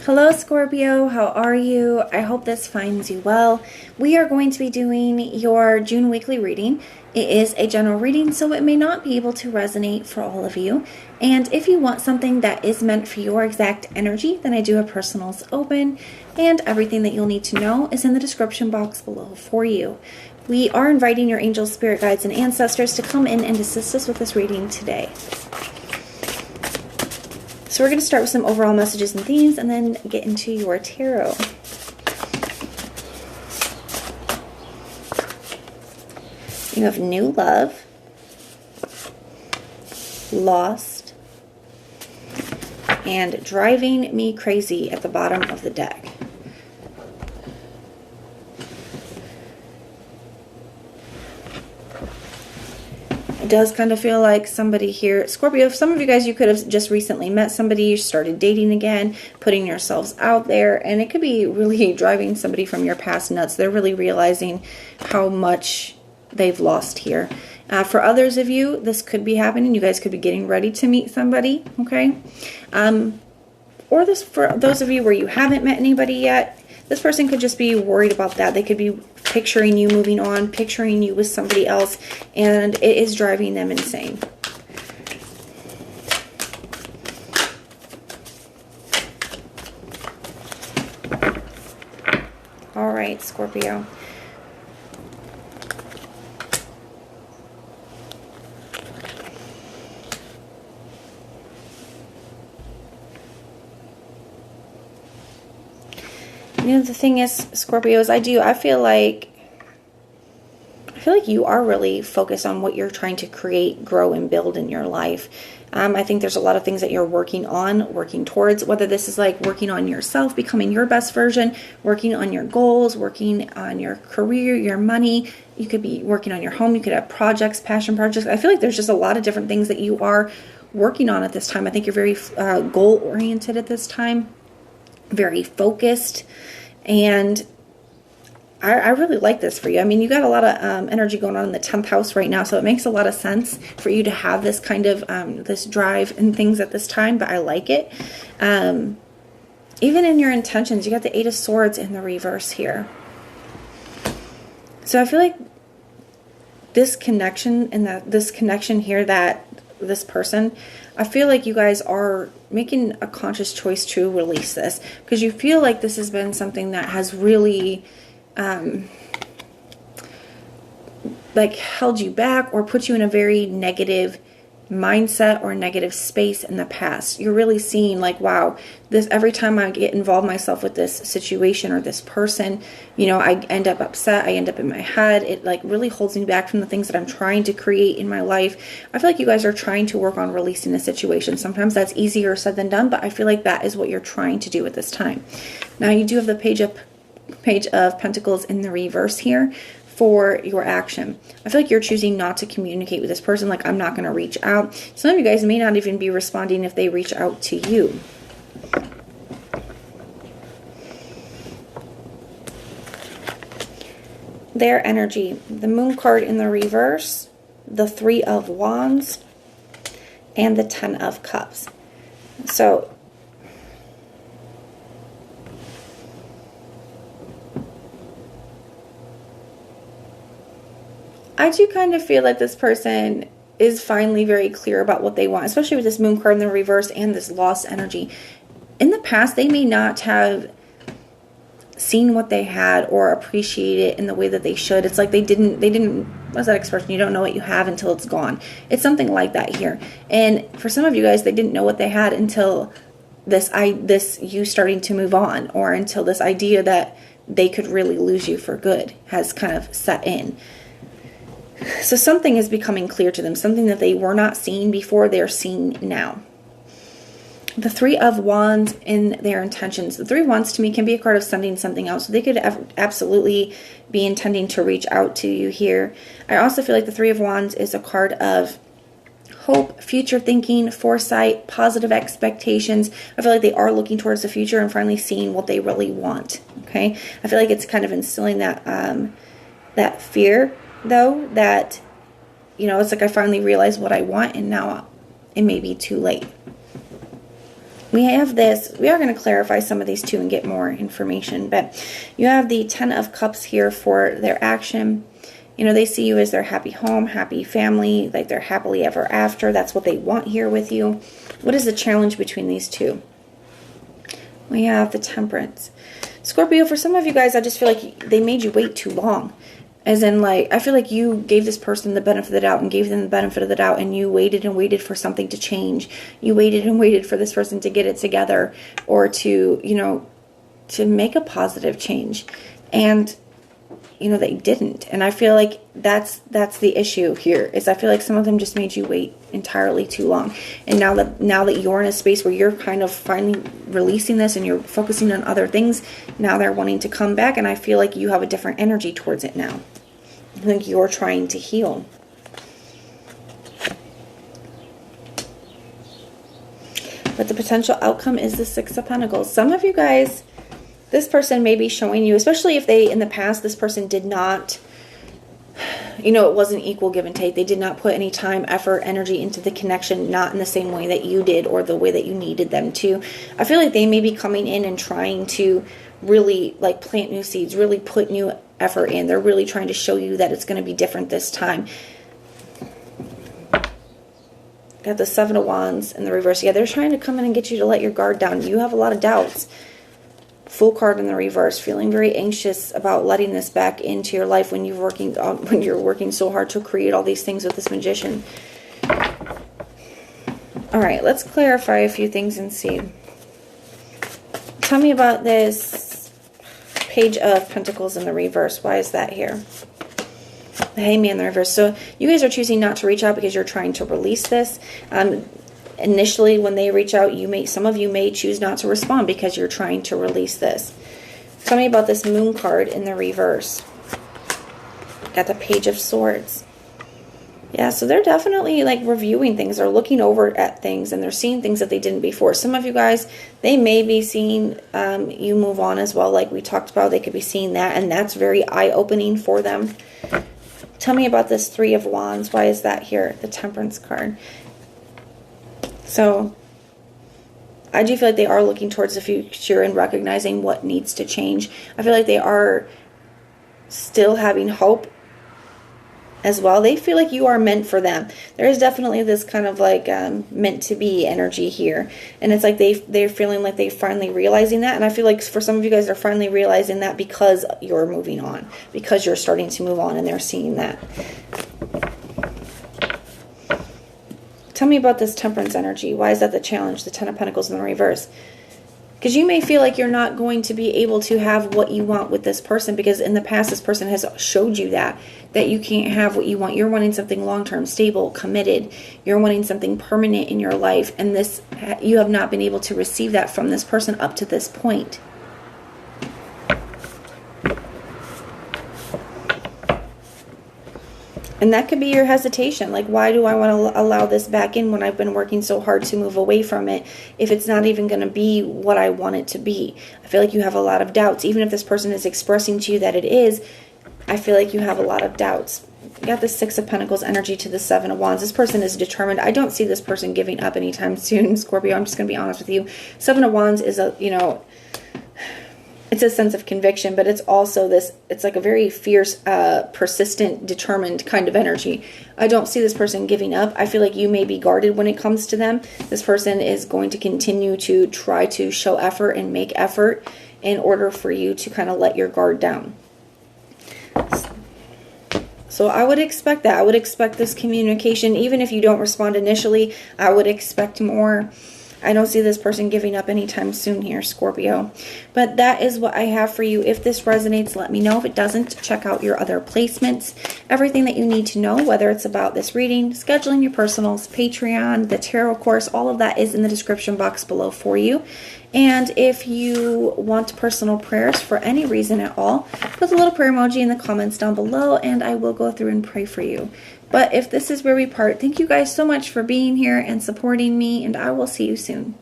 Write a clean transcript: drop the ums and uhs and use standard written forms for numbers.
Hello Scorpio, how are you? I hope this finds you well. We are going to be doing your June weekly reading. It is a general reading, so it may not be able to resonate for all of you. And if you want something that is meant for your exact energy, then I do have personals open, and everything that you'll need to know is in the description box below for you. We are inviting your angels, spirit guides, and ancestors to come in and assist us with this reading today. So we're going to start with some overall messages and themes and then get into your tarot. You have new love, lost, and driving me crazy at the bottom of the deck. Does kind of feel like somebody here, Scorpio, some of you guys, you could have just recently met somebody, you started dating again, putting yourselves out there, and it could be really driving somebody from your past nuts. They're really realizing how much they've lost here. For others of you, this could be happening. You guys could be getting ready to meet somebody, okay? Or this, for those of you where you haven't met anybody yet, this person could just be worried about that. They could be picturing you moving on, picturing you with somebody else, and it is driving them insane. All right, Scorpio. You know, the thing is, Scorpios, I feel like you are really focused on what you're trying to create, grow, and build in your life. I think there's a lot of things that you're working on, working towards, whether this is like working on yourself, becoming your best version, working on your goals, working on your career, your money. You could be working on your home. You could have projects, passion projects. I feel like there's just a lot of different things that you are working on at this time. I think you're very goal-oriented at this time, very focused. And I really like this for you. I mean, you got a lot of energy going on in the 10th house right now, so it makes a lot of sense for you to have this kind of, this drive and things at this time, but I like it. Even in your intentions, you got the 8 of Swords in the reverse here. So I feel like this connection and this connection here, that this person, I feel like you guys are making a conscious choice to release this because you feel like this has been something that has really like held you back or put you in a very negative mindset or negative space in the past. You're really seeing like, wow, this, every time I get involved myself with this situation or this person, you know, I end up upset, I end up in my head. It like really holds me back from the things that I'm trying to create in my life. I feel like you guys are trying to work on releasing a situation. Sometimes that's easier said than done, but I feel like that is what you're trying to do at this time. Now you do have the Page of Pentacles in the reverse here for your action. I feel like you're choosing not to communicate with this person. Like, I'm not going to reach out. Some of you guys may not even be responding if they reach out to you. Their energy, the Moon card in the reverse, the 3 of Wands, and the 10 of Cups. So I do kind of feel like this person is finally very clear about what they want, especially with this Moon card in the reverse and this lost energy. In the past, they may not have seen what they had or appreciate it in the way that they should. It's like they didn't, what's that expression? You don't know what you have until it's gone. It's something like that here. And for some of you guys, they didn't know what they had until this you starting to move on, or until this idea that they could really lose you for good has kind of set in. So something is becoming clear to them. Something that they were not seeing before, they're seeing now. The 3 of Wands in their intentions. The 3 of Wands to me can be a card of sending something out. So they could absolutely be intending to reach out to you here. I also feel like the 3 of Wands is a card of hope, future thinking, foresight, positive expectations. I feel like they are looking towards the future and finally seeing what they really want. Okay. I feel like it's kind of instilling that, that fear, though, that, you know, it's like I finally realized what I want and now it may be too late. we have this. We are going to clarify some of these too and get more information. But you have the Ten of Cups here for their action. You know, they see you as their happy home, happy family, like they're happily ever after. That's what they want here with you. What is the challenge between these two? We have the Temperance. Scorpio, for some of you guys, I just feel like they made you wait too long. As in, like, I feel like you gave this person the benefit of the doubt and gave them the benefit of the doubt, and you waited and waited for something to change. You waited and waited for this person to get it together or to, you know, to make a positive change. And, you know, they didn't. And I feel like that's the issue here, is I feel like some of them just made you wait entirely too long. And now that you're in a space where you're kind of finally releasing this and you're focusing on other things, now they're wanting to come back, and I feel like you have a different energy towards it now. I think you're trying to heal. But the potential outcome is the Six of Pentacles. Some of you guys, this person may be showing you, especially if they, in the past, this person did not, you know, it wasn't equal give and take. They did not put any time, effort, energy into the connection, not in the same way that you did or the way that you needed them to. I feel like they may be coming in and trying to really, like, plant new seeds, really put new effort in. They're really trying to show you that it's going to be different this time. Got the Seven of Wands in the reverse. Yeah, they're trying to come in and get you to let your guard down. You have a lot of doubts. Fool card in the reverse, feeling very anxious about letting this back into your life when you're working so hard to create all these things with this Magician. All right, let's clarify a few things and see. Tell me about this Page of Pentacles in the reverse. Why is that here? The Hangman in the reverse. So you guys are choosing not to reach out because you're trying to release this. Initially, when they reach out, some of you may choose not to respond because you're trying to release this. Tell me about this Moon card in the reverse. Got the Page of Swords. Yeah, so they're definitely, like, reviewing things. They're looking over at things, and they're seeing things that they didn't before. Some of you guys, they may be seeing you move on as well, like we talked about. They could be seeing that, and that's very eye-opening for them. Tell me about this Three of Wands. Why is that here? The Temperance card. So I do feel like they are looking towards the future and recognizing what needs to change. I feel like they are still having hope as well. They feel like you are meant for them. There is definitely this kind of like meant to be energy here. And it's like they're feeling like they're finally realizing that. And I feel like for some of you guys, they're finally realizing that because you're moving on. Because you're starting to move on and they're seeing that. Tell me about this Temperance energy. Why is that the challenge? The Ten of Pentacles in the reverse. Because you may feel like you're not going to be able to have what you want with this person, because in the past this person has showed you that you can't have what you want. You're wanting something long-term, stable, committed. You're wanting something permanent in your life, and you have not been able to receive that from this person up to this point. And that could be your hesitation. Like, why do I want to allow this back in when I've been working so hard to move away from it if it's not even going to be what I want it to be? I feel like you have a lot of doubts. Even if this person is expressing to you that it is, I feel like you have a lot of doubts. You got the Six of Pentacles energy to the Seven of Wands. This person is determined. I don't see this person giving up anytime soon, Scorpio. I'm just going to be honest with you. Seven of Wands is it's a sense of conviction, but it's also it's like a very fierce, persistent, determined kind of energy. I don't see this person giving up. I feel like you may be guarded when it comes to them. This person is going to continue to try to show effort and make effort in order for you to kind of let your guard down. So I would expect that. I would expect this communication. Even if you don't respond initially, I would expect more. I don't see this person giving up anytime soon here, Scorpio. But that is what I have for you. If this resonates, let me know. If it doesn't, check out your other placements. Everything that you need to know, whether it's about this reading, scheduling your personals, Patreon, the tarot course, all of that is in the description box below for you. And if you want personal prayers for any reason at all, put the little prayer emoji in the comments down below, and I will go through and pray for you. But if this is where we part, thank you guys so much for being here and supporting me, and I will see you soon.